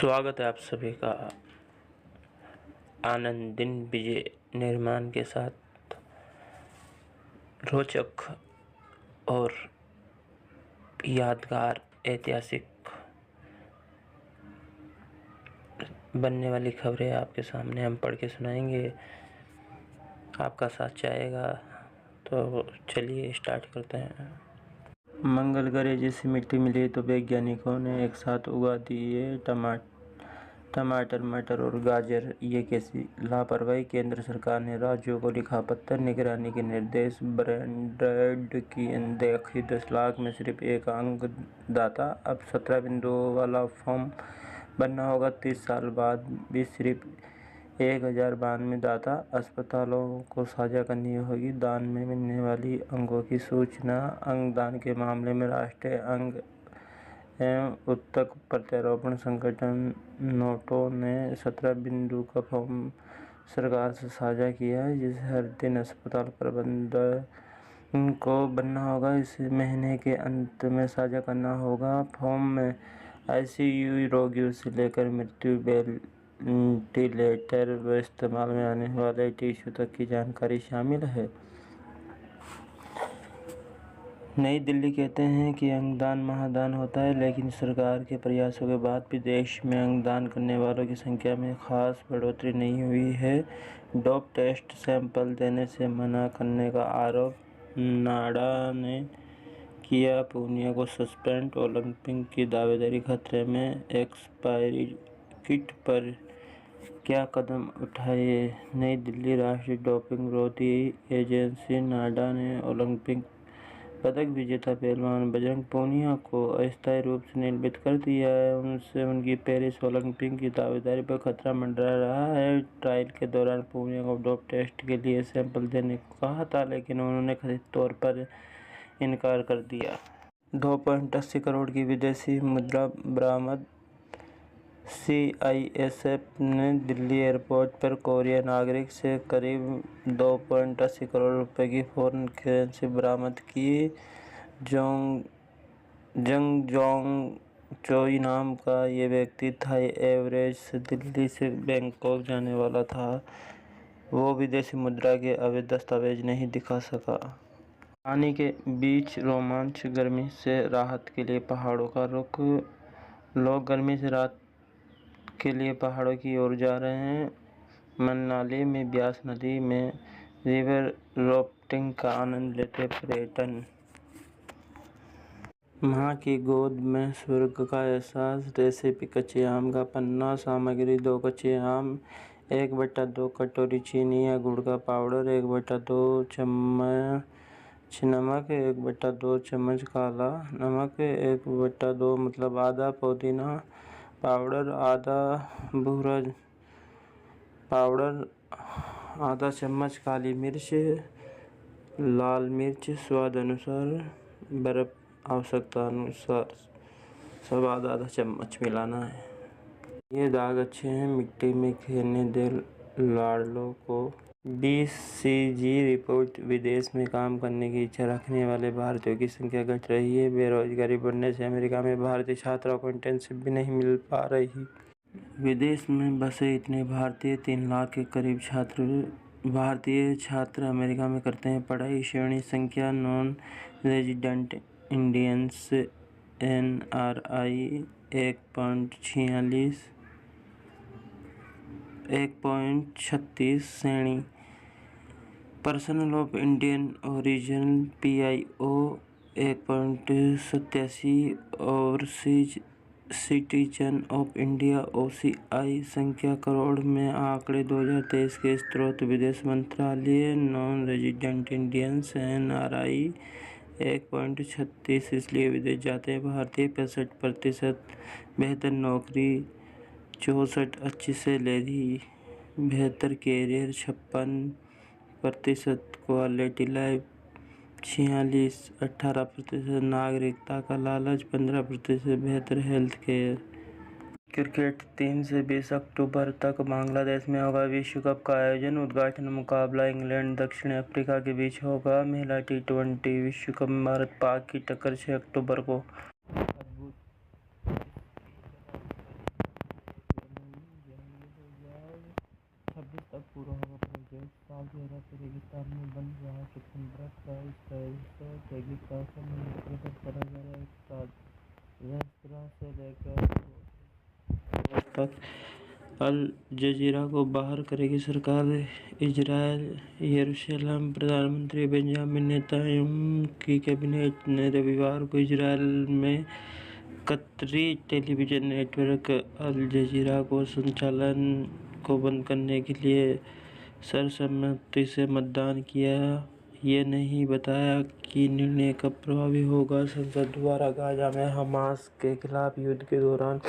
स्वागत है आप सभी का आनंद दिन विजय निर्माण के साथ रोचक और यादगार ऐतिहासिक बनने वाली खबरें आपके सामने हम पढ़ के सुनाएंगे। आपका साथ चाहेगा तो चलिए स्टार्ट करते हैं। मंगल ग्रह जैसी मिट्टी मिली तो वैज्ञानिकों ने एक साथ उगा दिए टमाटर, मटर और गाजर। ये कैसी लापरवाही। केंद्र सरकार ने राज्यों को लिखा पत्र, निगरानी के निर्देश। ब्रांड की अनदेखी। 10 लाख में सिर्फ एक अंगदाता। अब 17 बिंदुओं वाला फॉर्म बनना होगा। 30 साल बाद भी सिर्फ 1092 दाता। अस्पतालों को साझा करनी होगी दान में मिलने वाली अंगों की सूचना। अंगदान के मामले में राष्ट्रीय अंग एवं उत्तक प्रत्यारोपण संगठन नोटो ने 17 बिंदु का फॉर्म सरकार से साझा किया है, जिसे हर दिन अस्पताल प्रबंधन को बनना होगा। इस महीने के अंत में साझा करना होगा। फॉर्म में आईसीयू रोगियों से लेकर मृत्यु, वेंटिलेटर व इस्तेमाल में आने वाले टिश्यू तक की जानकारी शामिल है। नई दिल्ली कहते हैं कि अंगदान महादान होता है, लेकिन सरकार के प्रयासों के बाद भी देश में अंगदान करने वालों की संख्या में खास बढ़ोतरी नहीं हुई है। डोप टेस्ट सैंपल देने से मना करने का आरोप नाडा ने किया। पूनिया को सस्पेंड। ओलंपिक की दावेदारी खतरे में। एक्सपायरी किट पर क्या कदम उठाए। नई दिल्ली। राष्ट्रीय डोपिंग विरोधी एजेंसी नाडा ने ओलंपिक पदक विजेता पहलवान बजरंग पूनिया को अस्थायी रूप से निलंबित कर दिया है। उनसे उनकी पेरिस ओलंपिक की दावेदारी पर खतरा मंडरा रहा है। ट्रायल के दौरान पूनिया को डोप टेस्ट के लिए सैंपल देने को कहा था, लेकिन उन्होंने कथित तौर पर इनकार कर दिया। 2.80 करोड़ की विदेशी मुद्रा बरामद। सीआईएसएफ ने दिल्ली एयरपोर्ट पर कोरियाई नागरिक से करीब 2.80 करोड़ रुपए की फॉरेन करेंसी बरामद की। जंगजोंग चोई नाम का ये व्यक्ति थाई एयरवेज से दिल्ली से बैंकॉक जाने वाला था। वो विदेशी मुद्रा के अवैध दस्तावेज नहीं दिखा सका। पानी के बीच रोमांच। गर्मी से राहत के लिए पहाड़ों का रुख। लोग गर्मी से राहत के लिए पहाड़ों की ओर जा रहे हैं। मनाली में ब्यास नदी में रिवर राफ्टिंग का आनंद लेते पर्यटन। मां की गोद में स्वर्ग का एहसास। रेसिपी कच्चे आम का पन्ना। सामग्री 2 कच्चे आम, 1/2 कटोरी चीनी या गुड़ का पाउडर, 1/2 चम्मच नमक, 1/2 चम्मच काला नमक, 1/2 मतलब आधा पुदीना पाउडर, आधा भूरा पाउडर, आधा चम्मच काली मिर्च, लाल मिर्च स्वाद अनुसार, बर्फ आवश्यकता अनुसार, सब आधा चम्मच मिलाना है। ये दाग अच्छे हैं, मिट्टी में खेलने दे लाडलों को। BCG report. विदेश में काम करने की इच्छा रखने वाले भारतीयों की संख्या घट रही है। बेरोजगारी बढ़ने से अमेरिका में भारतीय छात्रों को इंटर्नशिप भी नहीं मिल पा रही। विदेश में बसे इतने भारतीय 3 लाख के करीब भारतीय छात्र अमेरिका में करते हैं पढ़ाई। श्रेणी संख्या नॉन रेजिडेंट इंडियंस NRI 1.36 श्रेणी। Person of Indian origin PIO 1.87। Overseas citizen of India OCI संख्या करोड़ में आंकड़े 2023 के स्रोत विदेश मंत्रालय। नॉन रेजिडेंट इंडियंस NRI 1.36 इसलिए विदेश जाते हैं भारतीय। 65% बेहतर नौकरी, 64 अच्छी सैलरी, बेहतर कैरियर, 56% क्वालिटी लाइफ, 46 18% नागरिकता का लालच, 15% बेहतर हेल्थ केयर। क्रिकेट 3 से 20 अक्टूबर तक बांग्लादेश में होगा विश्व कप का आयोजन। उद्घाटन मुकाबला इंग्लैंड दक्षिण अफ्रीका के बीच होगा। महिला T20 विश्व कप में भारत पाक की टक्कर 6 अक्टूबर को। सऊदी अरब रेगिस्तान में बन रहा सिकंदरा का इसराइल से रेगिस्तान समुद्र पर करा जा रहा इकरार रेस्तरां से लेकर गोवा तक अल जजीरा को बाहर करेगी सरकार। इजरायल यरूशलेम प्रधानमंत्री बेंजामिन नेतन्याहू की कैबिनेट ने रविवार को इजरायल में कतरी टेलीविजन नेटवर्क अल जजीरा को संचालन को बंद करने के लिए सर्वसम्मति से मतदान किया। ये नहीं बताया कि निर्णय कब प्रभावी होगा। संसद द्वारा गाजा में हमास के खिलाफ युद्ध के दौरान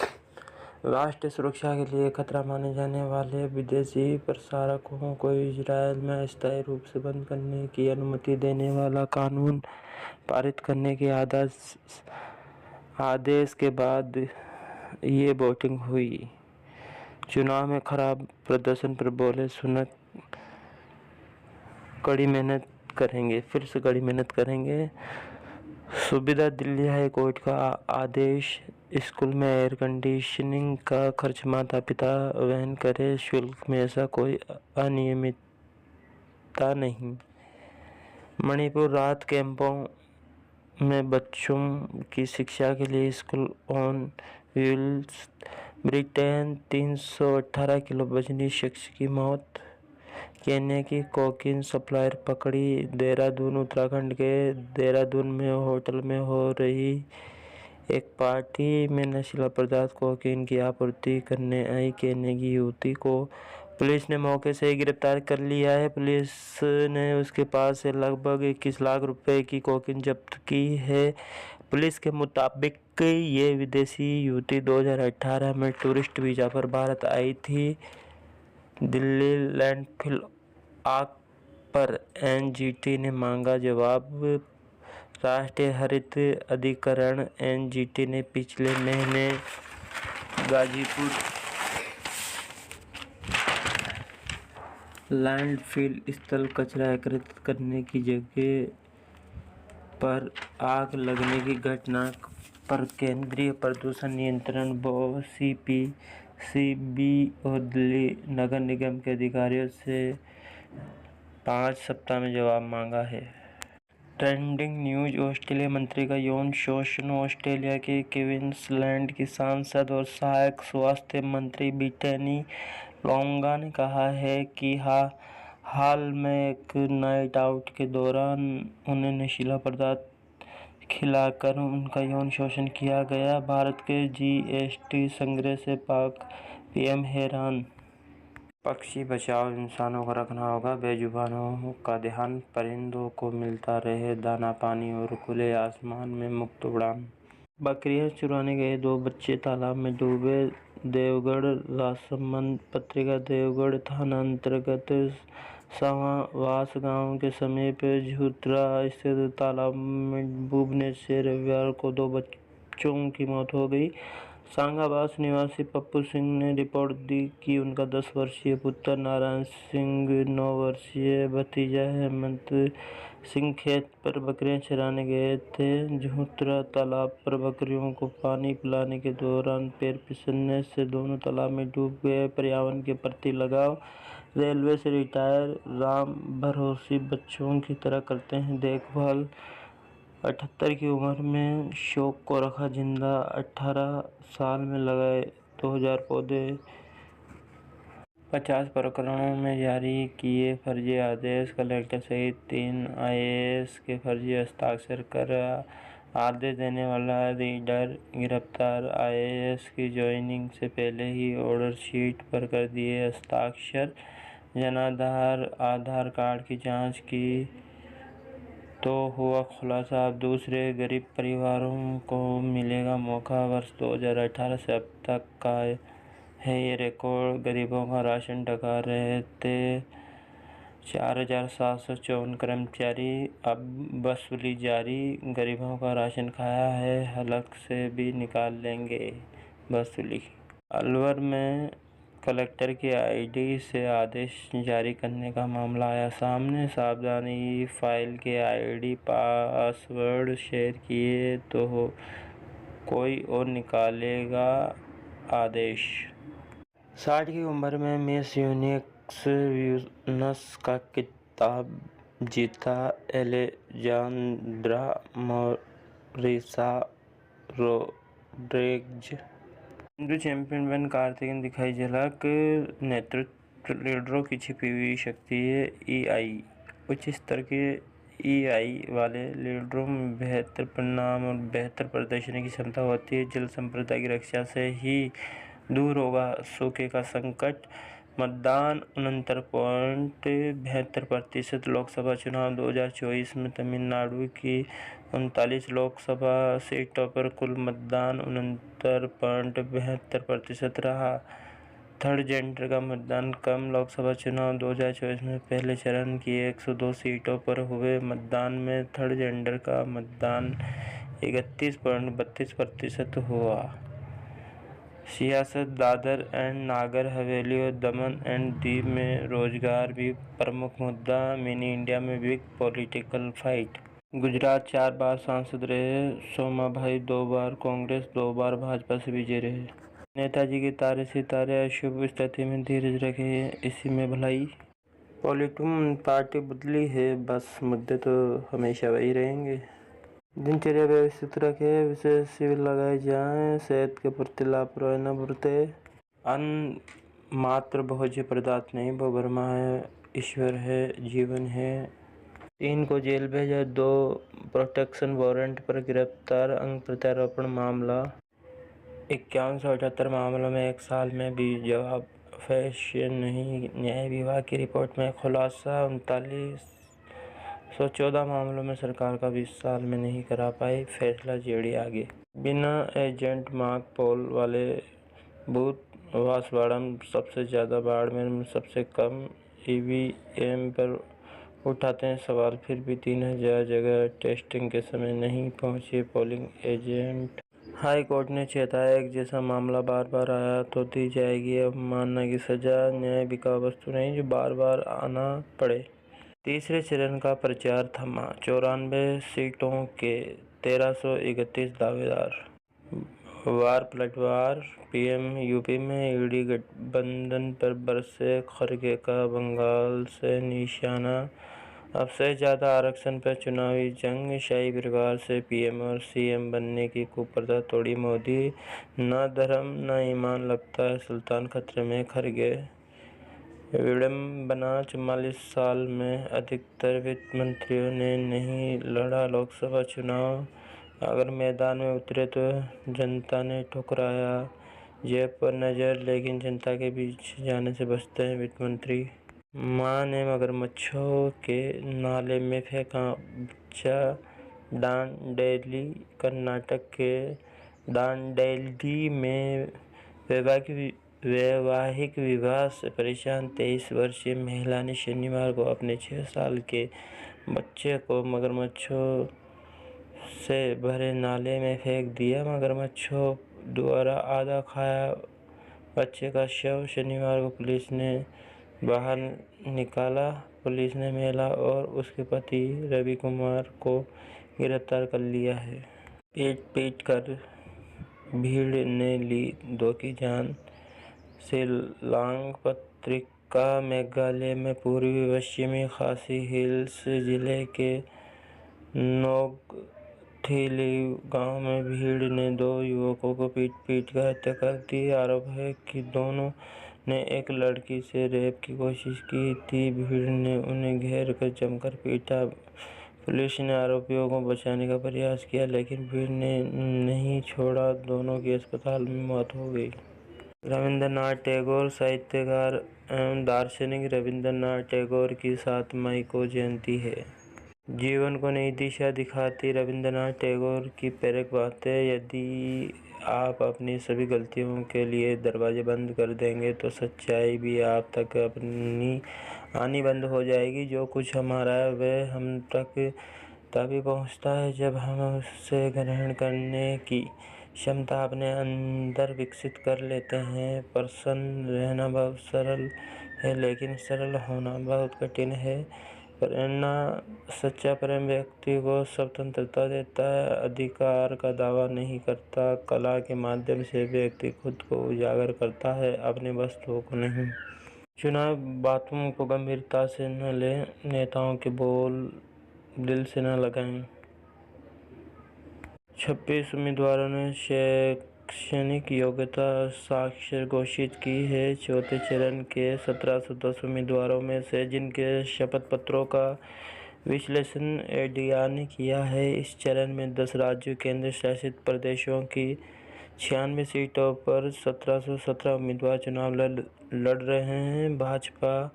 राष्ट्रीय सुरक्षा के लिए खतरा माने जाने वाले विदेशी प्रसारकों को इजरायल में अस्थायी रूप से बंद करने की अनुमति देने वाला कानून पारित करने के आदेश के बाद ये वोटिंग हुई। चुनाव में खराब प्रदर्शन पर बोले सुनक कड़ी मेहनत करेंगे। सुविधा दिल्ली हाई कोर्ट का आदेश। स्कूल में एयर कंडीशनिंग का खर्च माता पिता वहन करें। शुल्क में ऐसा कोई अनियमितता नहीं। मणिपुर राहत कैंपों में बच्चों की शिक्षा के लिए school on wheels. Britain 318 kilo वजनी शख्स की मौत। केन्या की कोकीन सप्लायर पकड़ी। देहरादून उत्तराखंड के देहरादून में होटल में हो रही एक पार्टी में नशीला पदार्थ कोकीन की आपूर्ति करने आई केन्या की युवती को पुलिस ने मौके से ही गिरफ्तार कर लिया है। पुलिस ने उसके पास से लगभग 21 लाख रुपए की कोकीन जब्त की है। पुलिस के मुताबिक ये विदेशी युवती 2018 में टूरिस्ट वीजा पर भारत आई थी। दिल्ली लैंडफिल आग पर एनजीटी ने मांगा जवाब। राष्ट्रीय हरित अधिकरण एनजीटी ने पिछले महीने गाजीपुर लैंडफिल स्थल कचरा एकत्रित करने की जगह पर आग लगने की घटना पर केंद्रीय प्रदूषण नियंत्रण बोर्ड सीपीसीबी और दिल्ली नगर निगम के अधिकारियों से 5 सप्ताह में जवाब मांगा है। Trending news. ऑस्ट्रेलिया मंत्री का यौन शोषण। ऑस्ट्रेलिया के क्वींसलैंड की सांसद और सहायक स्वास्थ्य मंत्री ब्रिटनी लोंगा ने कहा है कि हाल में एक नाइट आउट के दौरान उन्हें नशीला पदार्थ खिलाकर उनका यौन शोषण किया गया। भारत के जीएसटी संग्रह से पाक पीएम हैरान। पक्षी बचाओ, इंसानों का रखना होगा बेजुबानों का ध्यान। परिंदों को मिलता रहे दाना पानी और खुले आसमान में मुक्त उड़ान। बकरियां चुराने गए 2 बच्चे तालाब में डूबे। देवगढ़ राजसमंद पत्रिका। देवगढ़ थाना अंतर्गत सावावास गांव के समीप झूत्रा स्थित तालाब में डूबने से रविवार को 2 बच्चों की मौत हो गई। सांगावास निवासी पप्पू सिंह ने रिपोर्ट दी कि उनका 10 वर्षीय पुत्र नारायण सिंह, 9 वर्षीय भतीजा हेमंत सिंह खेत पर बकरियां चराने गए थे। झूत्रा तालाब पर बकरियों को पानी पिलाने के दौरान पैर फिसलने से दोनों तालाब में डूब गए। पर्यावरण के प्रति लगाव। रेलवे से रिटायर राम भरोसी बच्चों की तरह करते हैं देखभाल। 78 की उम्र में शौक को रखा जिंदा। 18 साल में लगाए 2000 पौधे। 50 प्रकरणों में जारी किए फर्जी आदेश। कलेक्टर सहित 3 आईएएस के फर्जी हस्ताक्षर कर आदेश देने वाला रीडर गिरफ्तार। आईएएस की ज्वाइनिंग से पहले ही ऑर्डर शीट पर कर दिए हस्ताक्षर। आधार कार्ड की जांच की तो हुआ खुलासा। अब दूसरे गरीब परिवारों को मिलेगा मौका। वर्ष 2018 से अब तक का है ये रिकॉर्ड। गरीबों का राशन डका रहे थे 4754 कर्मचारी। अब वसूली जारी। गरीबों का राशन खाया है, हलक से भी निकाल लेंगे वसूली। अलवर में कलेक्टर की आईडी से आदेश जारी करने का मामला आया सामने। सावधानी, फाइल के आईडी पासवर्ड शेयर किए तो कोई और निकालेगा आदेश। 60 की उम्र में मिस यूनिवर्स एक्विनस का खिताब जीता एलेजांद्रा मोरिसा रोड्रिग्ज। हिंदू चैंपियन बन कार्तिक ने दिखाई झलक, नेतृत्व लीडरों की छिपी हुई शक्ति है। ईआई उच्च स्तर के ईआई वाले लीडरों में बेहतर परिणाम और बेहतर प्रदर्शन की क्षमता होती है। जल संपदा की रक्षा से ही दूर होगा सूखे का संकट। मतदान 69.72%। लोकसभा चुनाव 2024 में तमिलनाडु की 39 लोकसभा सीटों पर कुल मतदान 69.72% रहा। थर्ड जेंडर का मतदान कम। लोकसभा चुनाव 2024 में पहले चरण की 102 सीटों पर हुए मतदान में थर्ड जेंडर का मतदान 31.32% हुआ। सियासत दादर एंड नागर हवेली और दमन एंड दीव में रोजगार भी प्रमुख मुद्दा। मिनी इंडिया में बिग पॉलिटिकल फाइट। गुजरात 4 बार सांसद रहे सोमाभाई, 2 बार कांग्रेस, 2 बार भाजपा से विजयी रहे। नेताजी के तारे सितारे। अशुभ स्थिति में धीरज रखें, इसी में भलाई। पॉलिटूम पार्टी बदली है, बस मुद्दे तो हमेशा वही रहेंगे। दिनचर्या व्यवस्थित रखें, विशेष शिविर लगाए जाएं, सेहत के प्रति लापरवाही न बरतें। अन्न मात्र भोज्य पदार्थ नहीं, वो ब्रह्मा है, ईश्वर है, जीवन है। 3 को जेल भेजा, 2 प्रोटेक्शन वारंट पर गिरफ्तार। अंग प्रत्यारोपण मामला 5178 मामलों में 1 साल में भी जवाब पेश नहीं। न्याय विभाग की रिपोर्ट में खुलासा 3914 मामलों में सरकार का 20 साल में नहीं करा पाई फैसला। जेडी आगे। बिना एजेंट मार्क पोल वाले बूथ बांसवाड़ा में सबसे ज़्यादा, बाड़मेर में सबसे कम। ईवीएम पर उठाते हैं सवाल, फिर भी 3000 जगह टेस्टिंग के समय नहीं पहुंचे पोलिंग एजेंट। हाई कोर्ट ने चेताया, एक जैसा मामला बार बार आया तो दी जाएगी अवमानना की सजा। न्याय बिका वस्तु नहीं जो बार बार आना पड़े। तीसरे चरण का प्रचार थमा, 94 सीटों के 1331 दावेदार। वार पलटवार पीएम यूपी में, ईडी गठबंधन पर बरसे खड़गे का बंगाल से निशाना। अब से ज़्यादा आरक्षण पर चुनावी जंग, शाही परिवार से पीएम और सीएम बनने की कुप्रथा तोड़ी मोदी। न धर्म न ईमान लगता है सुल्तान खतरे में, खड़गे। विडंबना, 44 साल में अधिकतर वित्त मंत्रियों ने नहीं लड़ा लोकसभा चुनाव। अगर मैदान में उतरे तो जनता ने ठुकराया। जेब पर नजर, लेकिन जनता के बीच जाने से बचते हैं वित्त मंत्री। मां ने मगरमच्छों के नाले में फेंका बच्चा। दांडेली, कर्नाटक के दांडेली में वैवाहिक विवाह से परेशान 23 वर्षीय महिला ने शनिवार को अपने 6 साल के बच्चे को मगरमच्छों से भरे नाले में फेंक दिया। मगरमच्छों द्वारा आधा खाया बच्चे का शव शनिवार को पुलिस ने बाहर निकाला। पुलिस ने महिला और उसके पति रवि कुमार को गिरफ्तार कर लिया है। पीट कर भीड़ ने ली 2 की जान। शिलांग पत्रिका। मेघालय में पूर्वी पश्चिमी खासी हिल्स जिले के नोकथिली गांव में भीड़ ने 2 युवकों को पीट कर हत्या कर दी। आरोप है कि दोनों ने एक लड़की से रेप की कोशिश की थी। भीड़ ने उन्हें घेर कर जमकर पीटा। पुलिस ने आरोपियों को बचाने का प्रयास किया, लेकिन भीड़ ने नहीं छोड़ा। दोनों की अस्पताल में मौत हो गई। रविंद्रनाथ टैगोर। साहित्यकार एवं दार्शनिक रविंद्रनाथ टैगोर की 7 मई को जयंती है। जीवन को नई दिशा दिखाती रविंद्रनाथ टैगोर की प्रेरक बातें। यदि आप अपनी सभी गलतियों के लिए दरवाजे बंद कर देंगे तो सच्चाई भी आप तक आनी बंद हो जाएगी। जो कुछ हमारा है वह हम तक तभी पहुंचता है जब हम उसे ग्रहण करने की क्षमता अपने अंदर विकसित कर लेते हैं। प्रसन्न रहना बहुत सरल है, लेकिन सरल होना बहुत कठिन है। प्रेरणा। सच्चा प्रेम व्यक्ति को स्वतंत्रता देता है, अधिकार का दावा नहीं करता। कला के माध्यम से व्यक्ति खुद को उजागर करता है, अपनी वस्तुओं को नहीं। चुनाव बातों को गंभीरता से न लें, नेताओं के बोल दिल से न लगाएं। 26 उम्मीदवारों ने शैक्षणिक योग्यता साक्षर घोषित की है। चौथे चरण के 1710 उम्मीदवारों में से जिनके शपथ पत्रों का विश्लेषण एडीआर ने किया है, इस चरण में 10 राज्यों केंद्र शासित प्रदेशों की 96 सीटों पर 1717 उम्मीदवार चुनाव लड़ रहे हैं। भाजपा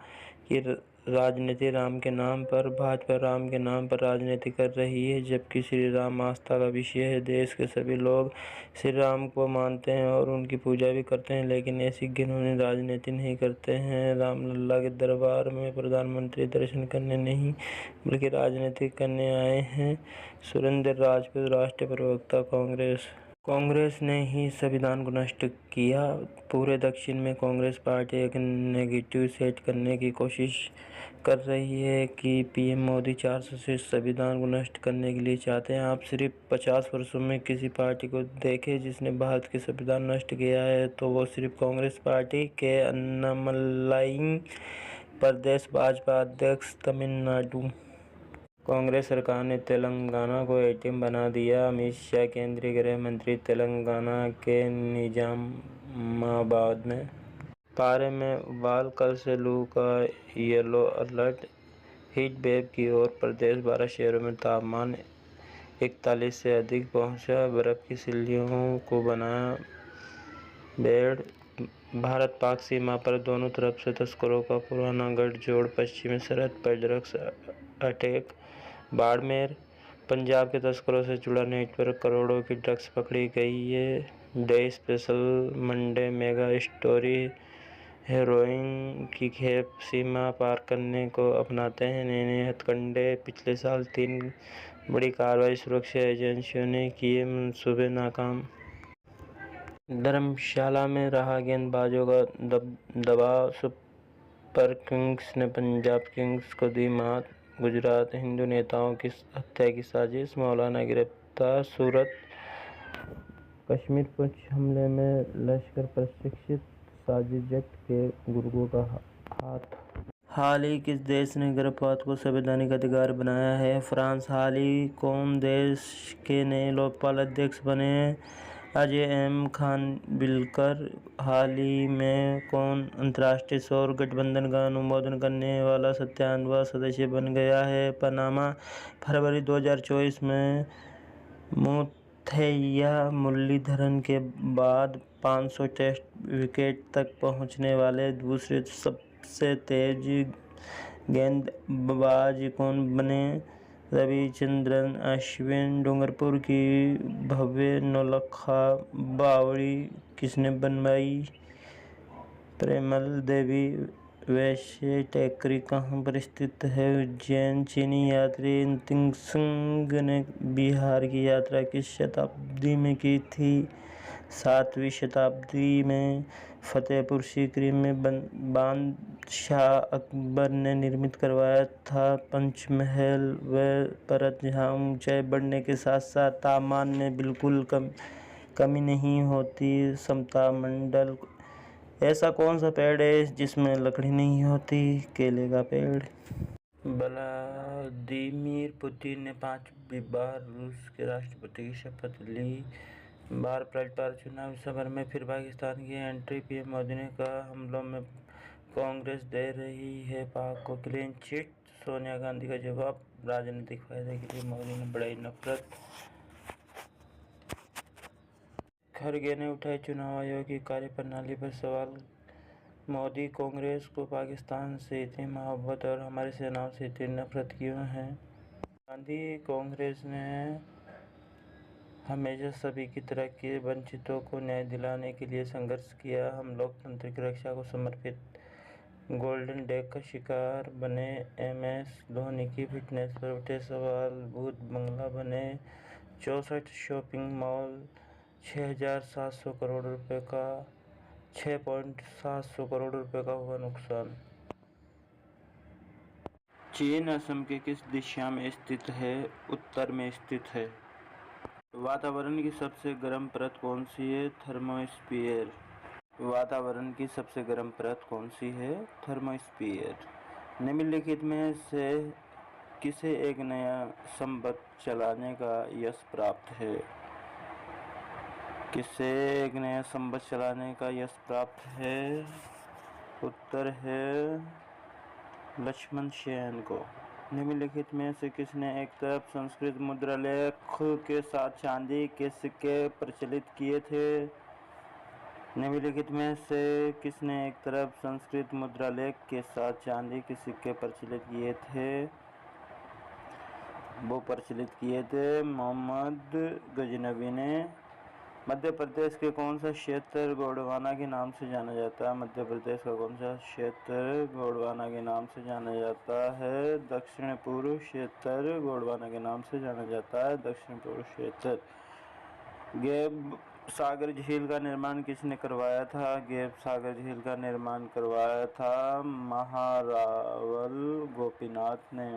राम के नाम पर राजनीति कर रही है, जबकि श्री राम आस्था का विषय है। देश के सभी लोग श्री राम को मानते हैं और उनकी पूजा भी करते हैं, लेकिन ऐसी घिनौनी राजनीति नहीं करते हैं। रामलला के दरबार में प्रधानमंत्री दर्शन करने नहीं बल्कि राजनीति करने आए हैं। सुरेंद्र राजपूत, राष्ट्रीय प्रवक्ता, कांग्रेस ने ही संविधान को नष्ट किया। पूरे दक्षिण में कांग्रेस पार्टी एक नेगेटिव सेट करने की कोशिश कर रही है कि पीएम मोदी 400 से संविधान को नष्ट करने के लिए चाहते हैं। आप सिर्फ 50 वर्षों में किसी पार्टी को देखें जिसने भारत के संविधान नष्ट किया है, तो वो सिर्फ कांग्रेस पार्टी के अन्नामलाई प्रदेश भाजपा अध्यक्ष तमिलनाडु। कांग्रेस सरकार ने तेलंगाना को एटीएम बना दिया। अमित शाह, केंद्रीय गृह मंत्री, तेलंगाना के निजामाबाद में पारे में उबाल। कल से लू का येलो अलर्ट। हीट वेव की ओर प्रदेश 12 शहरों में तापमान 41 से अधिक पहुंचा। बर्फ की सिल्लियों को बनाया बेड़। भारत पाक सीमा पर दोनों तरफ से तस्करों का पुराना गठजोड़। पश्चिमी सरहद पर ड्रग्स अटैक। बाड़मेर, पंजाब के तस्करों से जुड़ा नेटवर्क, करोड़ों की ड्रग्स पकड़ी गई है। Day special Monday mega story. Heroin की खेप सीमा पार करने को अपनाते हैं नए हथकंडे। पिछले साल 3 बड़ी कार्रवाई सुरक्षा एजेंसियों ने किए, मंसूबे नाकाम। धर्मशाला में रहा गेंदबाजों का दबाव। सुपर किंग्स ने पंजाब किंग्स को दी मात। गुजरात, हिंदू नेताओं की हत्या की साजिश, मौलाना गिरफ्तार। सूरत, कश्मीर पुंछ हमले में लश्कर प्रशिक्षित साजिश जट के गुर्गों का हाथ। हाल ही किस देश ने गर्भपात को संवैधानिक अधिकार बनाया है? फ्रांस। हाल ही कौन देश के नए लोकपाल अध्यक्ष बने? अजय एम खानविलकर। हाल ही में कौन अंतर्राष्ट्रीय सौर गठबंधन का अनुमोदन करने वाला 97वां सदस्य बन गया है? पनामा। फरवरी 2024 में मुथैया मुरलीधरन के बाद 500 टेस्ट विकेट तक पहुंचने वाले दूसरे सबसे तेज गेंदबाज कौन बने? रविचंद्रन अश्विन। डूंगरपुर की भव्य नौलखा बावड़ी किसने बनवाई? प्रेमल देवी। वैसे टेकरी कहाँ पर स्थित है? उज्जैन। चीनी यात्री तिनसुंग ने बिहार की यात्रा किस शताब्दी में की थी? 7वीं शताब्दी में। फतेहपुर सीकरी में बादशाह अकबर ने निर्मित करवाया था पंचमहल वह परत जहाँ ऊंचाई बढ़ने के साथ साथ तापमान में बिल्कुल कमी नहीं होती, समता मंडल। ऐसा कौन सा पेड़ है जिसमें लकड़ी नहीं होती? केले का पेड़। व्लादिमीर पुतिन ने 5वीं बार रूस के राष्ट्रपति की शपथ ली। भारत पर चुनावी सफर में फिर पाकिस्तान की एंट्री। पीएम मोदी ने कहा, हमलों में कांग्रेस दे रही है पाक को क्लीन चिट। सोनिया गांधी का जवाब, राजनीतिक फायदे के लिए मोदी ने बढ़ाई नफरत। खरगे ने उठाए चुनाव आयोग की कार्यप्रणाली पर सवाल। मोदी, कांग्रेस को पाकिस्तान से इतनी मोहब्बत और हमारी सेनाओं से इतनी नफरत क्यों है? गांधी, कांग्रेस ने हमेशा सभी की तरह के वंचितों को न्याय दिलाने के लिए संघर्ष किया। हम लोकतंत्र की रक्षा को समर्पित। गोल्डन डेक का शिकार बने एमएस धोनी की फिटनेस पर उठे सवाल। भूत बंगला बने 64 शॉपिंग मॉल। 6,700 करोड़ रुपए का 6.7 करोड़ रुपए का हुआ नुकसान। चीन असम के किस दिशा में स्थित है? उत्तर में स्थित है। वातावरण की सबसे गर्म परत कौन सी है? थर्मोस्फीयर। वातावरण की सबसे गर्म परत कौन सी है? थर्मोस्फीयर। निम्नलिखित में से किसे एक नया संपत चलाने का यश प्राप्त है? किसे एक नया संपत चलाने का यश प्राप्त है? उत्तर है लक्ष्मण सेन को। निम्नलिखित में से किसने एक तरफ संस्कृत मुद्रालेख के साथ चांदी के सिक्के प्रचलित किए थे? निम्नलिखित में से किसने एक तरफ संस्कृत मुद्रालेख के साथ चांदी के सिक्के प्रचलित किए थे? वो प्रचलित किए थे मोहम्मद गजनवी ने। मध्य प्रदेश के कौन सा क्षेत्र गोंडवाना के नाम से जाना जाता है? मध्य प्रदेश का कौन सा क्षेत्र गोंडवाना के नाम से जाना जाता है? दक्षिण पूर्व क्षेत्र गोंडवाना के नाम से जाना जाता है। दक्षिण पूर्व क्षेत्र। गेब सागर झील का निर्माण किसने करवाया था? गेब सागर झील का निर्माण करवाया था महारावल गोपीनाथ ने।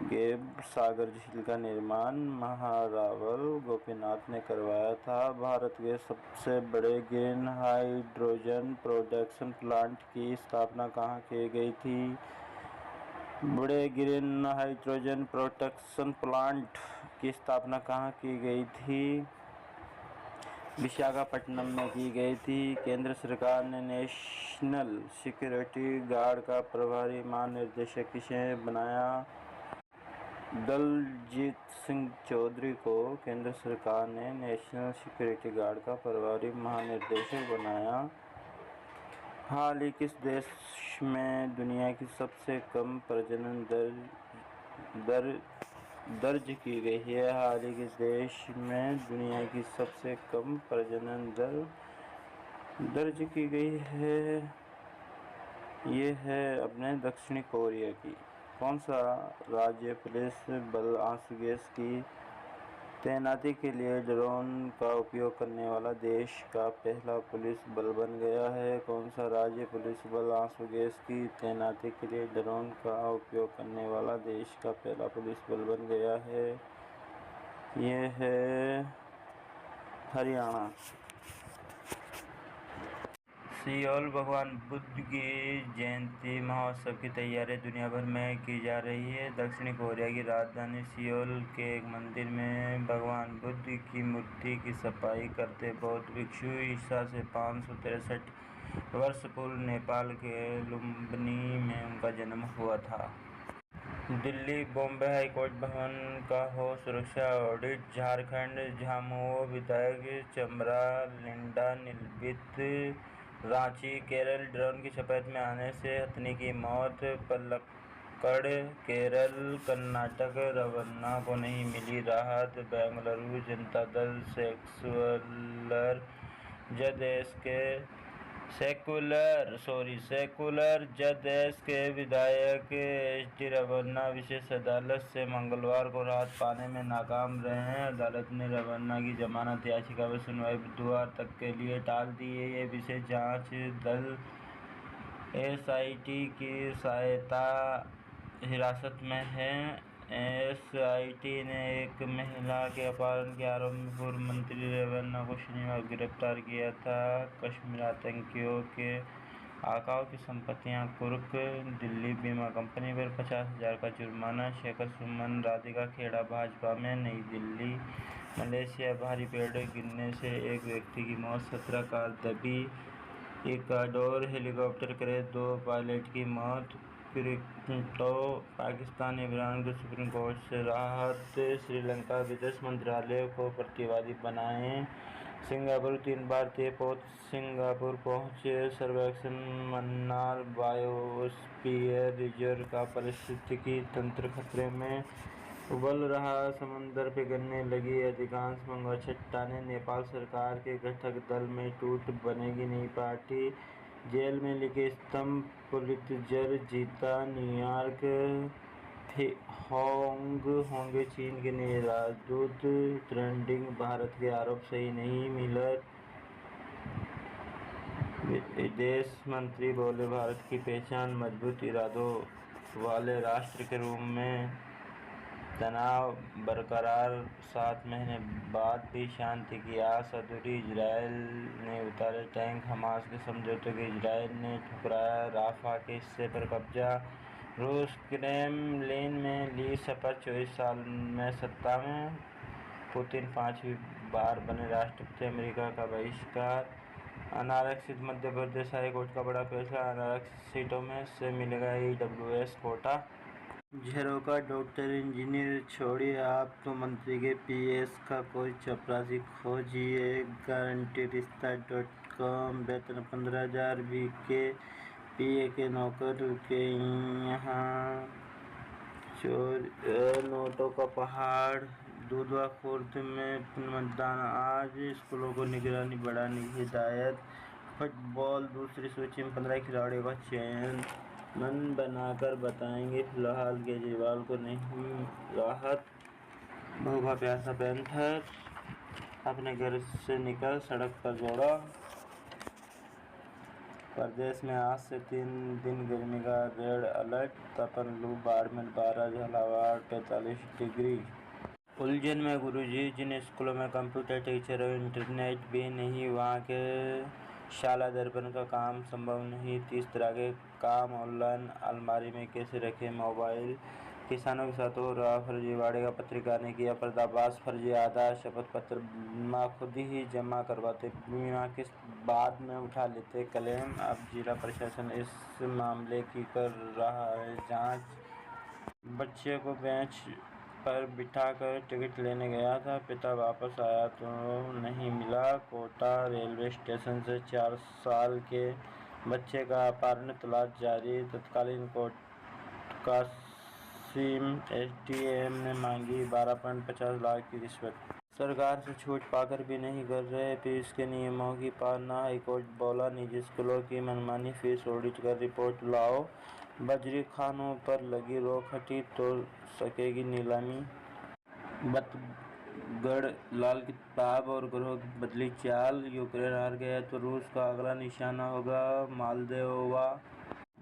गेब सागर झील का निर्माण महारावल गोपीनाथ ने करवाया था। भारत के सबसे बड़े ग्रीन हाइड्रोजन प्रोडक्शन प्लांट की स्थापना कहाँ की गई थी? बड़े ग्रीन हाइड्रोजन प्रोडक्शन प्लांट की स्थापना कहाँ की गई थी? विशाखापट्टनम में की गई थी। केंद्र सरकार ने नेशनल सिक्योरिटी गार्ड का प्रभारी महानिदेशक किसे बनाया? दलजीत सिंह चौधरी को केंद्र सरकार ने नेशनल सिक्योरिटी गार्ड का प्रभारी महानिदेशक बनाया। हाल ही किस देश में दुनिया की सबसे कम प्रजनन दर दर्ज की गई है? हाल ही किस देश में दुनिया की सबसे कम प्रजनन दर दर्ज की गई है? ये है अपने दक्षिणी कोरिया की। कौन सा राज्य पुलिस बल आंसू गैस की तैनाती के लिए ड्रोन का उपयोग करने वाला देश का पहला पुलिस बल बन गया है? कौन सा राज्य पुलिस बल आंसू गैस की तैनाती के लिए ड्रोन का उपयोग करने वाला देश का पहला पुलिस बल बन गया है? ये है हरियाणा। सियोल भगवान बुद्ध की जयंती महोत्सव की तैयारी दुनिया भर में की जा रही है। दक्षिणी कोरिया की राजधानी सियोल के एक मंदिर में भगवान बुद्ध की मूर्ति की सफाई करते बौद्ध भिक्षु ईसा से 563 वर्ष पूर्व नेपाल के लुम्बिनी में उनका जन्म हुआ था। दिल्ली बॉम्बे हाईकोर्ट भवन का हो सुरक्षा ऑडिट। झारखंड झामुमो विधायक चमरा लिंडा निलंबित। रांची केरल ड्रोन की चपेट में आने से हथनी की मौत। पलक्कड़ केरल कर्नाटक रवन्ना को नहीं मिली राहत। बेंगलुरु जनता दल सेकुलर जदेश के विधायक एच.डी. रवन्ना विशेष अदालत से मंगलवार को राहत पाने में नाकाम रहे हैं। अदालत ने रवन्ना की जमानत याचिका पर सुनवाई बुधवार तक के लिए टाल दी है। ये विशेष जांच दल एसआईटी की सहायता हिरासत में है। एसआईटी ने एक महिला के अपहरण के आरोप में पूर्व मंत्री रवन्ना को शनिवार गिरफ्तार किया था। कश्मीर आतंकियों के आकाओं की संपत्तियां कुर्क। दिल्ली बीमा कंपनी पर 50,000 का जुर्माना। शेखर सुमन राधिका खेड़ा भाजपा में। नई दिल्ली मलेशिया भारी पेड़ गिरने से एक व्यक्ति की मौत, 17 कार दबी। इक्वाडोर हेलीकॉप्टर क्रैश, 2 पायलट की मौत। क्रिप्टो पाकिस्तान इमरान को सुप्रीम कोर्ट से राहत। श्रीलंका विदेश मंत्रालय को प्रतिवादी बनाएं। सिंगापुर 3 भारतीय सिंगापुर पहुंचे। सर्वेक्षण मन्नार बायोस्फीयर रिजर्व का पारिस्थितिकी तंत्र खतरे में, उबल रहा समंदर पिघलने लगी अधिकांश मंगों चट्टानें। नेपाल सरकार के घटक दल में टूट बनेगी नई पार्टी। जेल में लिखे स्तंभ पुलित्जर जीता। न्यूयॉर्क होंगे चीन के नए राजदूत। ट्रेंडिंग भारत के आरोप सही नहीं। मिलर विदेश मंत्री बोले भारत की पहचान मजबूत इरादों वाले राष्ट्र के रूप में तनाव बरकरार, 7 महीने बाद भी शांति की आस अधूरी। इजरायल ने उतारे टैंक, हमास के समझौते को इजरायल ने ठुकराया। राफा के हिस्से पर कब्जा। रूस क्रेमलिन में ली शपथ, 24 साल में सत्ता में। पुतिन 5वीं बार बने राष्ट्रपति, अमेरिका का बहिष्कार। अनारक्षित मध्य प्रदेश हाई कोर्ट का बड़ा फैसला, अनारक्षित सीटों में से मिलेगा ईडब्ल्यूएस कोटा। झरोखा डॉक्टर इंजीनियर छोड़िए, आप तो मंत्री के पीएस का कोई चपरासी खोजिए। गारंटी रिश्ता .com, वेतन 15,000, बीके पीए के नौकर के यहाँ नोटों का पहाड़। दुधवा खुर्द में पुनर्मतदान आज, स्कूलों को निगरानी बढ़ाने की हिदायत। फुटबॉल दूसरी सूची में 15 खिलाड़ियों का चयन, मन बनाकर बताएंगे फिलहाल केजरीवाल को नहीं राहत। भूखा प्यासा पैंथर अपने घर से निकल सड़क पर दौड़ा। प्रदेश में आज से 3 दिन गर्मी का रेड अलर्ट, तपन लू। बाड़मेर 12, झालावाड़ 45 डिग्री। उलझन में गुरुजी, जिन स्कूलों में कंप्यूटर टीचर और इंटरनेट भी नहीं, वहाँ के शाला दर्पण का काम संभव नहीं। 30 तरह के काम ऑनलाइन, अलमारी में कैसे रखें मोबाइल। किसानों के साथ हो रहा फर्जीवाड़े का पत्रकार ने किया पर्दाफाश। फर्जी आधार शपथ पत्र बीमा खुद ही जमा करवाते, बीमा किस्त बाद में उठा लेते क्लेम। अब जिला प्रशासन इस मामले की कर रहा है जांच। बच्चे को बेंच पर बिठाकर टिकट लेने गया था, पिता वापस आया तो नहीं मिला। कोटा रेलवे स्टेशन से 4 साल के बच्चे का अपहरण, तलाश जारी। तत्कालीन कोटा कासिम एसडीएम ने मांगी 12.50 लाख की रिश्वत। सरकार से छूट पाकर भी नहीं कर रहे फीस के नियमों की पालना, हाईकोर्ट बोला। निजी स्कूलों की मनमानी फीस ऑडिट कर रिपोर्ट लाओ। बजरी खानों पर लगी रोक हटी तो सकेगी नीलामी। बतगढ़ लाल किताब और ग्रोह की बदली चाल, यूक्रेन हार गया तो रूस का अगला निशाना होगा मालदेवा।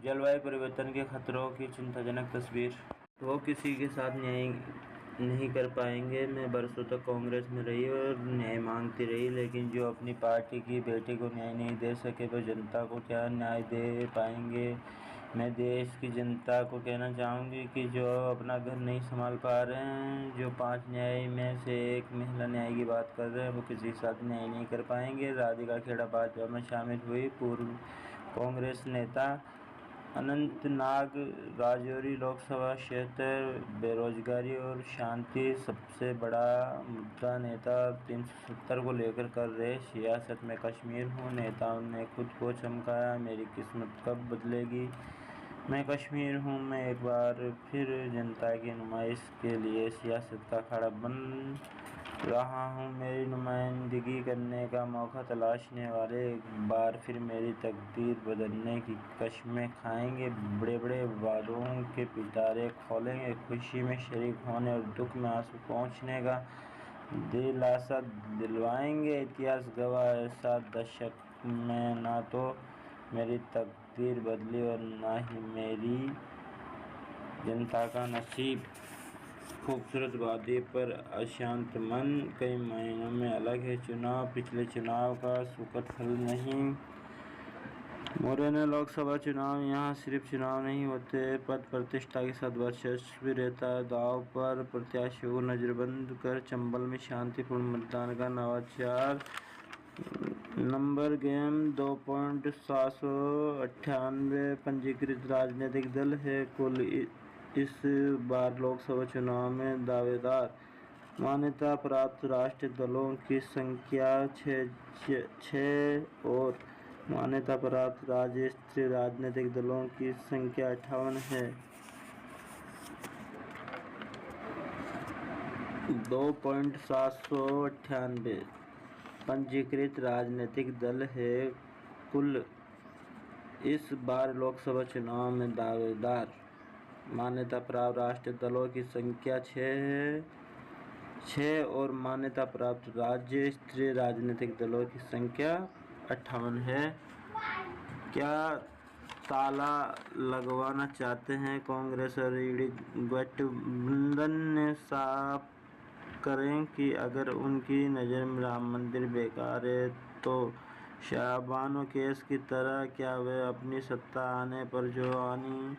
जलवायु परिवर्तन के खतरों की चिंताजनक तस्वीर। वो किसी के साथ न्याय नहीं कर पाएंगे। मैं बरसों तक कांग्रेस में रही और न्याय मांगती रही, लेकिन जो अपनी पार्टी की बेटी को न्याय नहीं दे सके वो जनता को क्या न्याय दे पाएंगे। मैं देश की जनता को कहना चाहूँगी कि जो अपना घर नहीं संभाल पा रहे हैं, जो 5 न्याय में से एक महिला न्याय की बात कर रहे हैं, वो किसी के साथ न्याय नहीं कर पाएंगे। राधिका खेड़ा भाजपा में शामिल हुई। पूर्व कांग्रेस नेता। अनंतनाग राजौरी लोकसभा क्षेत्र, बेरोजगारी और शांति सबसे बड़ा मुद्दा। नेता 370 को लेकर कर रहे सियासत। में कश्मीर हूँ, नेताओं ने खुद को चमकाया। मेरी किस्मत कब बदलेगी, मैं कश्मीर हूँ। मैं एक बार फिर जनता की नुमाइश के लिए सियासत का अखाड़ा बन रहा हूँ। मेरी नुमाइंदगी करने का मौका तलाशने वाले एक बार फिर मेरी तकदीर बदलने की कस्में खाएंगे। बड़े बड़े वादों के पिटारे खोलेंगे, खुशी में शरीक होने और दुख में आंसू पहुँचने का दिलासा दिलवाएंगे। इतिहास गवाह है 7 दशक में ना तो मेरी तकदीर बदली और ना ही मेरी जनता का नसीब। खूबसूरत वादे पर अशांत मन, कई मायनों में अलग है चुनाव। पिछले चुनाव का सुखद फल नहीं। मुरैना लोकसभा चुनाव, यहाँ सिर्फ चुनाव नहीं होते, पद प्रतिष्ठा के साथ वर्चस्व भी रहता है दांव पर। प्रत्याशियों को नजरबंद कर चंबल में शांतिपूर्ण मतदान का नवाचार। नंबर गेम 2.798 पंजीकृत राजनीतिक दल है कुल इस बार लोकसभा चुनाव में दावेदार। मान्यता प्राप्त राष्ट्रीय दलों की संख्या 6 और मान्यता प्राप्त राज्य स्तरीय राजनीतिक दलों की संख्या 58 है। 2.798 पंजीकृत राजनीतिक दल है कुल इस बार लोकसभा चुनाव में दावेदार। मान्यता प्राप्त राष्ट्रीय दलों की संख्या 6 और मान्यता प्राप्त राज्य स्तरीय राजनीतिक दलों की संख्या 58 है। क्या ताला लगवाना चाहते हैं कांग्रेस और ईडी। गठबंधन ने साफ करें कि अगर उनकी नज़र में राम मंदिर बेकार है तो शाहबानो केस की तरह क्या वे अपनी सत्ता आने पर जो आनी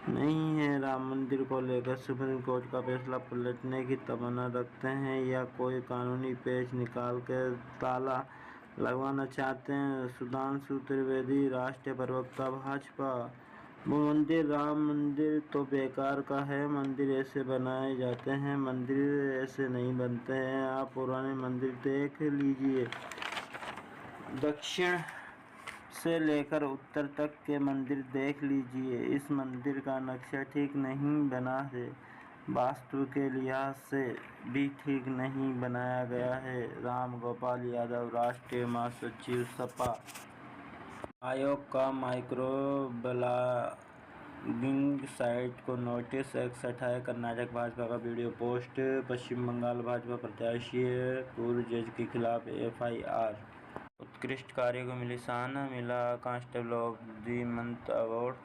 नहीं है राम मंदिर को लेकर सुप्रीम कोर्ट का फैसला पलटने की तमन्ना रखते हैं या कोई कानूनी पेच निकाल कर ताला लगवाना चाहते हैं। सुधांशु त्रिवेदी, राष्ट्रीय प्रवक्ता भाजपा। राम मंदिर तो बेकार का है। मंदिर ऐसे बनाए जाते हैं, मंदिर ऐसे नहीं बनते हैं। आप पुराने मंदिर देख लीजिए, दक्षिण से लेकर उत्तर तक के मंदिर देख लीजिए। इस मंदिर का नक्शा ठीक नहीं बना है, वास्तु के लिहाज से भी ठीक नहीं बनाया गया है। राम गोपाल यादव, राष्ट्रीय महासचिव सपा। आयोग का माइक्रो ब्लॉगिंग साइट को नोटिस, एक्स हटाए कर्नाटक भाजपा का वीडियो पोस्ट। पश्चिम बंगाल भाजपा प्रत्याशी पूर्व जज के खिलाफ एफआईआर। उत्कृष्ट कार्य को मिली सराहना, मिला constable of the month award.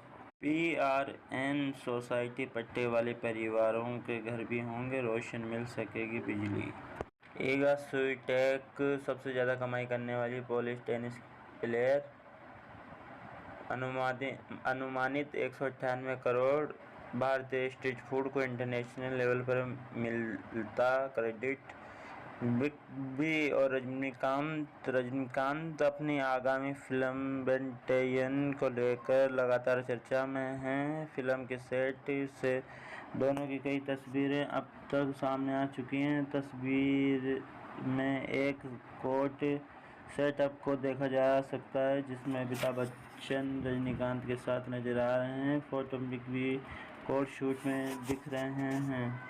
PRN society, पट्टे वाले परिवारों के घर भी होंगे रोशन, मिल सकेगी बिजली। इगा स्विटेक सबसे ज़्यादा कमाई करने वाली पोलिश टेनिस प्लेयर, अनुमानित 198 करोड़। भारतीय स्ट्रीट फूड को इंटरनेशनल लेवल पर मिलता क्रेडिट। बिग बी और रजनीकांत अपनी आगामी फिल्म बेंटेन को लेकर लगातार चर्चा में हैं। फिल्म के सेट से दोनों की कई तस्वीरें अब तक सामने आ चुकी हैं। तस्वीर में एक कोर्ट सेटअप को देखा जा सकता है जिसमें अमिताभ बच्चन रजनीकांत के साथ नजर आ रहे हैं। Photo big B court shoot में दिख रहे हैं।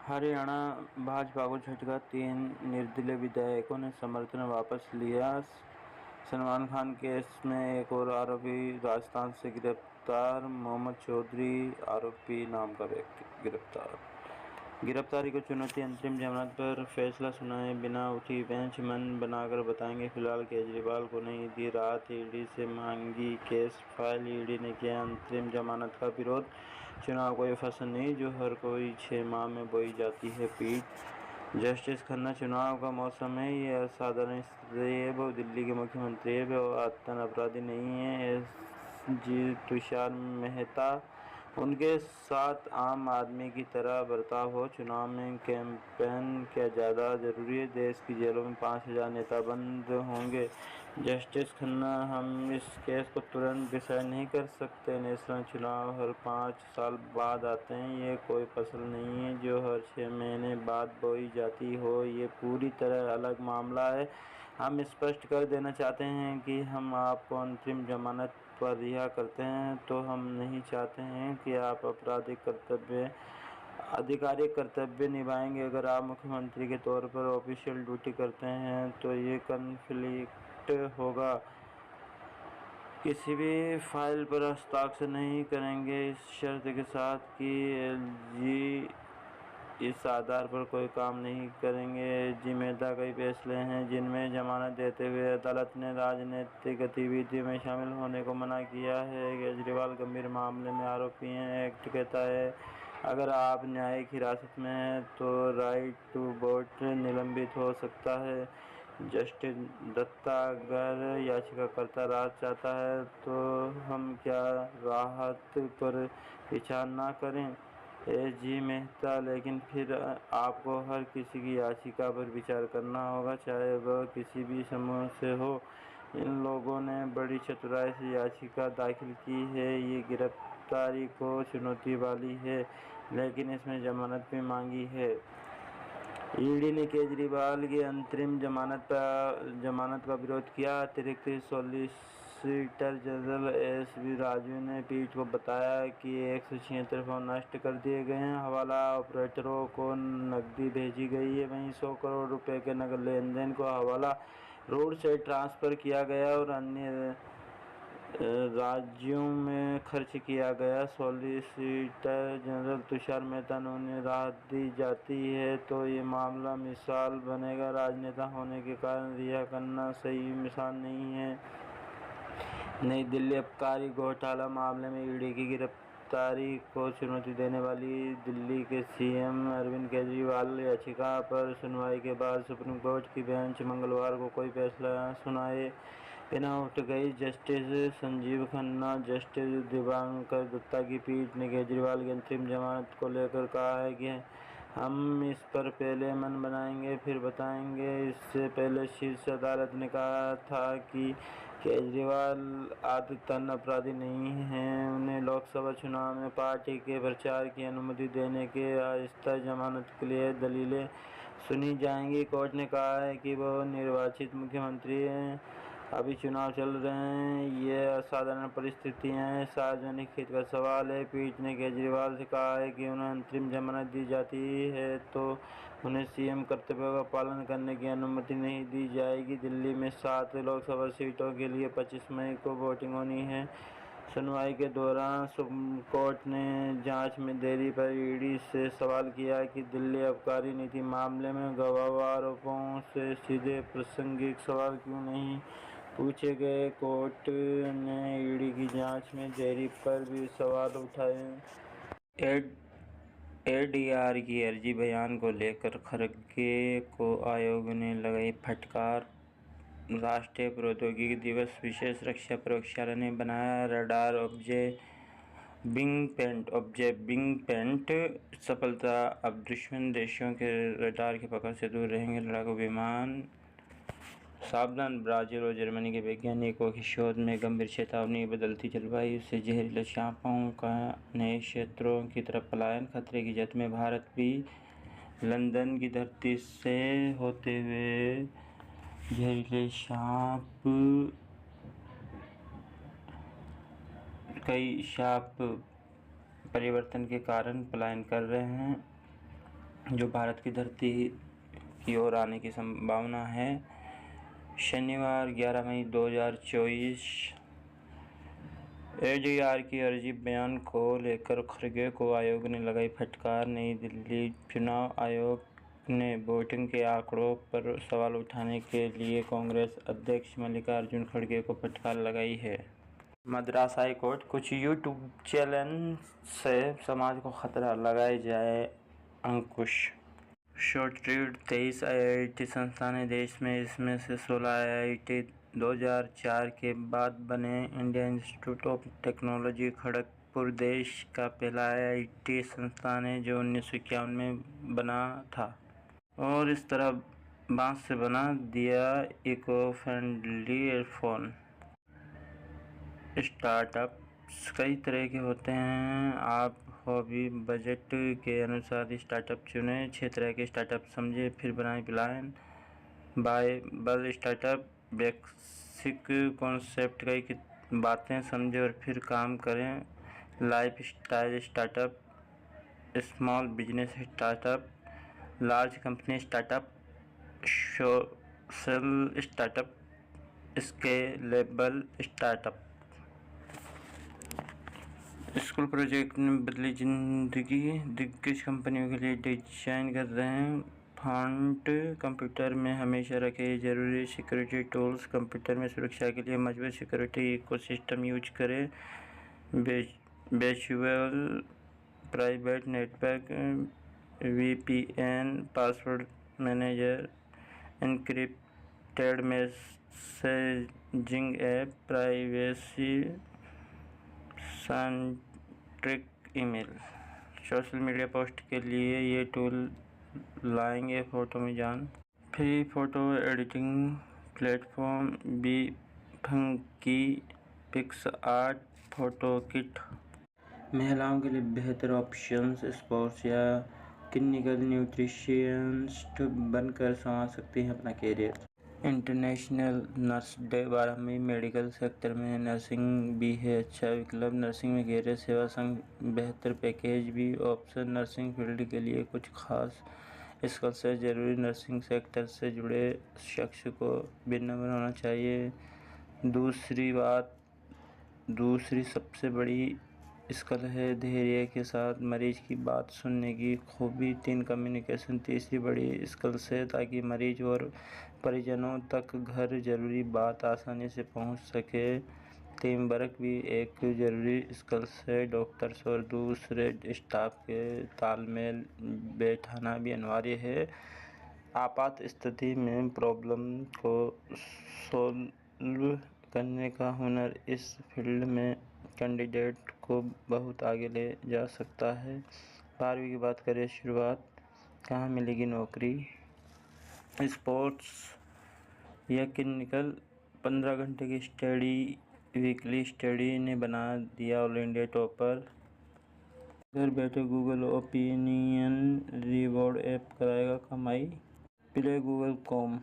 हरियाणा भाजपा को झटका, 3 निर्दलीय विधायकों ने समर्थन वापस लिया। सलमान खान केस में एक और आरोपी राजस्थान से गिरफ्तार, मोहम्मद चौधरी आरोपी नाम का व्यक्ति गिरफ्तारी को चुनौती, अंतरिम जमानत पर फैसला सुनाए बिना उठी बेंच, मन बनाकर बताएंगे। फिलहाल केजरीवाल को नहीं दी राहत, ईडी से मांगी केस फाइल। ईडी ने किया अंतरिम जमानत का विरोध, चुनाव कोई फसल नहीं जो हर कोई 6 माह में बोई जाती है पीठ। जस्टिस खन्ना, चुनाव का मौसम है, ये असाधारण स्थिति है। वो दिल्ली के मुख्यमंत्री है, वो आतंक अपराधी नहीं है। एसजी तुषार मेहता, उनके साथ आम आदमी की तरह बर्ताव हो। चुनाव में कैंपेन क्या ज़्यादा जरूरी है? देश की जेलों में 5000 नेता बंद होंगे। जस्टिस खन्ना, हम इस केस को तुरंत डिसाइड नहीं कर सकते। नेशनल चुनाव हर 5 साल बाद आते हैं, ये कोई फसल नहीं है जो हर 6 महीने बाद बोई जाती हो। ये पूरी तरह अलग मामला है। हम स्पष्ट कर देना चाहते हैं कि हम आपको अंतरिम जमानत पर रिहा करते हैं तो हम नहीं चाहते हैं कि आप आधिकारिक कर्तव्य निभाएंगे। अगर आप मुख्यमंत्री के तौर पर ऑफिशियल ड्यूटी करते हैं तो ये कन्फ्लिक्ट होगा। किसी भी फाइल पर हस्ताक्षर नहीं करेंगे इस शर्त के साथ कि एलजी इस आधार पर कोई काम नहीं करेंगे। एसजी मेहता कई फैसले हैं जिनमें जमानत देते हुए अदालत ने राजनीतिक गतिविधियों में शामिल होने को मना किया है। केजरीवाल गंभीर मामले में आरोपी हैं। एक्ट कहता है अगर आप न्यायिक हिरासत में हैं तो राइट टू वोट निलंबित हो सकता है। जस्टिस दत्ता, अगर याचिकाकर्ता राहत चाहता है तो हम क्या राहत पर विचार ना करें? एसजी मेहता, लेकिन फिर आपको हर किसी की याचिका पर विचार करना होगा, चाहे वह किसी भी समूह से हो। इन लोगों ने बड़ी चतुराई से याचिका दाखिल की है। ये गिरफ्तारी को चुनौती वाली है, लेकिन इसमें जमानत भी मांगी है। ईडी ने केजरीवाल की अंतरिम जमानत का विरोध किया। अतिरिक्त सॉलिसिटर जनरल एसवी राजू ने पीठ को बताया कि 176 फॉर्म नष्ट कर दिए गए हैं, हवाला ऑपरेटरों को नकदी भेजी गई है। वहीं 100 करोड़ रुपए के नकद लेन-देन को हवाला रोड से ट्रांसफर किया गया और अन्य राज्यों में खर्च किया गया। सॉलिसिटर जनरल तुषार मेहता ने उन्हें राहत दी जाती है तो ये मामला मिसाल बनेगा। राजनेता होने के कारण रिहा करना सही मिसाल नहीं है। नई दिल्ली आबकारी घोटाला मामले में ईडी की गिरफ्तारी को चुनौती देने वाली दिल्ली के सीएम अरविंद केजरीवाल याचिका पर सुनवाई के बाद सुप्रीम कोर्ट की बेंच मंगलवार को कोई फैसला सुनाए बिना उठ गई। जस्टिस संजीव खन्ना, जस्टिस दिवाकर दत्ता की पीठ ने केजरीवाल की अंतरिम जमानत को लेकर कहा है कि हम इस पर पहले मन बनाएंगे फिर बताएंगे। इससे पहले शीर्ष अदालत ने कहा था कि केजरीवाल आदतन अपराधी नहीं हैं। उन्हें लोकसभा चुनाव में पार्टी के प्रचार की अनुमति देने के आहिस्ता जमानत के लिए दलीलें सुनी जाएंगी। कोर्ट ने कहा है कि वो निर्वाचित मुख्यमंत्री हैं, अभी चुनाव चल रहे हैं, ये असाधारण परिस्थितियां हैं, सार्वजनिक हित का सवाल है। पीठ ने केजरीवाल से कहा है कि उन्हें अंतरिम जमानत दी जाती है तो उन्हें सीएम कर्तव्यों का पालन करने की अनुमति नहीं दी जाएगी। दिल्ली में 7 लोकसभा सीटों के लिए 25 मई को वोटिंग होनी है। सुनवाई के दौरान सुप्रीम कोर्ट ने जांच में देरी पर ईडी से सवाल किया कि दिल्ली आबकारी नीति मामले में गवाह आरोपों से सीधे प्रासंगिक सवाल क्यों नहीं पूछे गए। कोर्ट ने ईडी की जांच में देरी पर भी सवाल उठाए। एडीआर की अर्जी बयान को लेकर खड़गे को आयोग ने लगाई फटकार। राष्ट्रीय प्रौद्योगिकी दिवस विशेष रक्षा प्रयोगशाला ने बनाया रडार ऑब्जर्विंग पेंट सफलता। अब दुश्मन देशों के रडार की पकड़ से दूर रहेंगे लड़ाकू विमान। सावधान, ब्राजील और जर्मनी के वैज्ञानिकों की शोध में गंभीर चेतावनी। बदलती जलवायु से जहरीले सांपों का नए क्षेत्रों की तरफ पलायन खतरे की जद में। भारत भी लंदन की धरती से होते हुए जहरीले कई सांप परिवर्तन के कारण पलायन कर रहे हैं, जो भारत की धरती की ओर आने की संभावना है। शनिवार 11 मई 2024 एडीआर की अर्जी बयान को लेकर खड़गे को आयोग ने लगाई फटकार। नई दिल्ली चुनाव आयोग ने वोटिंग के आंकड़ों पर सवाल उठाने के लिए कांग्रेस अध्यक्ष मल्लिकार्जुन खड़गे को फटकार लगाई है। मद्रास हाई कोर्ट, कुछ यूट्यूब चैनल से समाज को खतरा, लगाए जाए अंकुश। शॉर्ट रीड 23 आईआईटी संस्थान है देश में, इसमें से 16 आईआईटी 2004 के बाद बने। Indian institute of technology Kharagpur देश का पहला आईआईटी संस्थान है जो 1951 में बना था और इस तरह बांस से बना दिया। Eco friendly earphone. स्टार्टअप्स कई तरह के होते हैं, आप हॉबी बजट के अनुसार स्टार्टअप चुनें। 6 तरह के स्टार्टअप समझे फिर बनाएं plan. Bible startup, basic concept कई बातें समझे और फिर काम करें। Life style startup, small business startup, large company startup, social startup, scalable startup. School project ने बदली जिंदगी, दिग्गज कंपनियों के लिए डिजाइन कर रहे हैं। फॉन्ट, कंप्यूटर में हमेशा रखे जरूरी सिक्योरिटी टूल्स, कंप्यूटर में सुरक्षा के लिए मजबूत सिक्योरिटी इकोसिस्टम यूज करें। Virtual private network, VPN, password manager, encrypted messaging app, privacy centric email. Social media post के लिए ये टूल लाएंगे फोटो में जान। Free photo editing platform, funky pics art, photo kit. महिलाओं के लिए बेहतर ऑप्शंस, स्पोर्ट्स या क्लिनिकल न्यूट्रिशनिस्ट बनकर संवार सकती हैं अपना कैरियर। इंटरनेशनल नर्स डे 12 मई। मेडिकल सेक्टर में नर्सिंग भी है अच्छा विकल्प। नर्सिंग में गहरे सेवा संग बेहतर पैकेज भी ऑप्शन। नर्सिंग फील्ड के लिए कुछ खास स्किल्स है जरूरी। नर्सिंग सेक्टर से जुड़े शख्स को विनम्र होना चाहिए। दूसरी सबसे बड़ी स्किल है धैर्य के साथ मरीज की बात सुनने की खूबी। 3 कम्युनिकेशन तीसरी बड़ी स्किल्स है ताकि मरीज और परिजनों तक घर जरूरी बात आसानी से पहुंच सके। टीम वर्क भी एक जरूरी स्किल्स है। डॉक्टर्स और दूसरे स्टाफ के तालमेल बैठाना भी अनिवार्य है। आपात स्थिति में प्रॉब्लम को सॉल्व करने का हुनर इस फील्ड में कैंडिडेट को बहुत आगे ले जा सकता है। 12वीं की बात करें, शुरुआत कहाँ मिलेगी नौकरी। स्पोर्ट्स या क्लिनिकल 15 घंटे की स्टडी, वीकली स्टडी ने बना दिया ऑल इंडिया टॉपर। घर बैठे गूगल ओपिनियन रिवॉर्ड ऐप कराएगा कमाई। Play Google com.